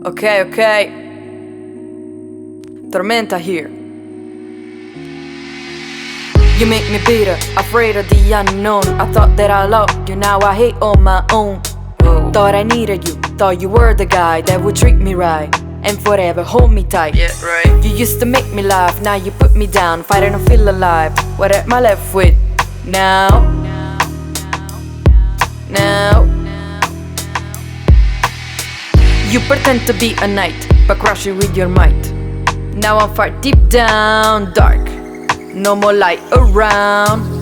Okay. Tormenta here. You make me bitter, afraid of the unknown. I thought that I loved you, now I hate on my own. Thought I needed you, thought you were the guy that would treat me right and forever hold me tight. Yeah, right. You used to make me laugh, now you put me down, fighting to feel alive. What am I left with now? You pretend to be a knight, but crush it with your might. Now I'm far deep down, dark, no more light around.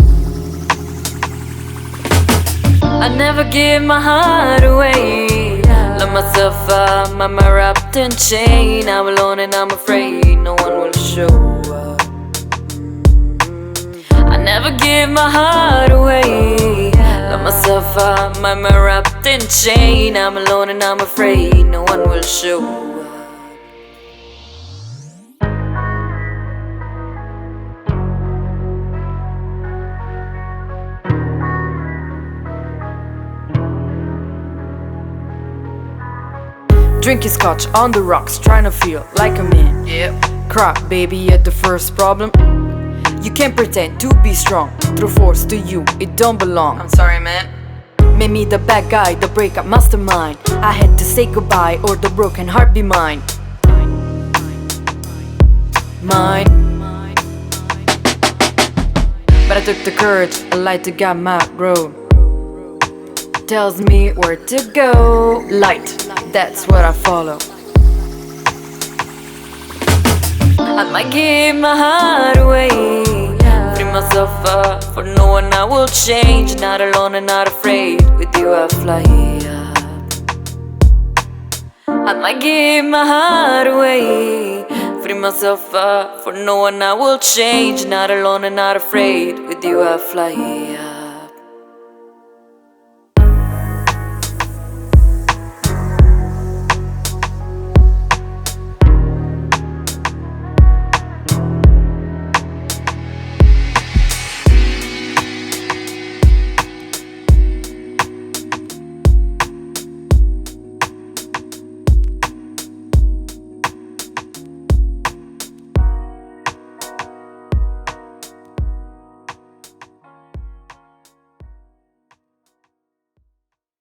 I never give my heart away. Let myself up, I'm wrapped in chain. I'm alone and I'm afraid no one will show up. I never give my heart away. Let myself up, I'm wrapped in chain. I'm alone and I'm afraid no one will show up. Drinking scotch on the rocks, trying to feel like a man. Yep. Cry, baby, at the first problem. You can't pretend to be strong. Through force to you, it don't belong. I'm sorry, man. Made me the bad guy, the breakup mastermind. I had to say goodbye or the broken heart be mine. Mine. But I took the courage, a light to guide my road. Tells me where to go. Light, that's what I follow. I might give my heart away, free myself up, for no one I will change. Not alone and not afraid, with you I fly up. I might give my heart away, free myself up, for no one I will change. Not alone and not afraid, with you I fly up.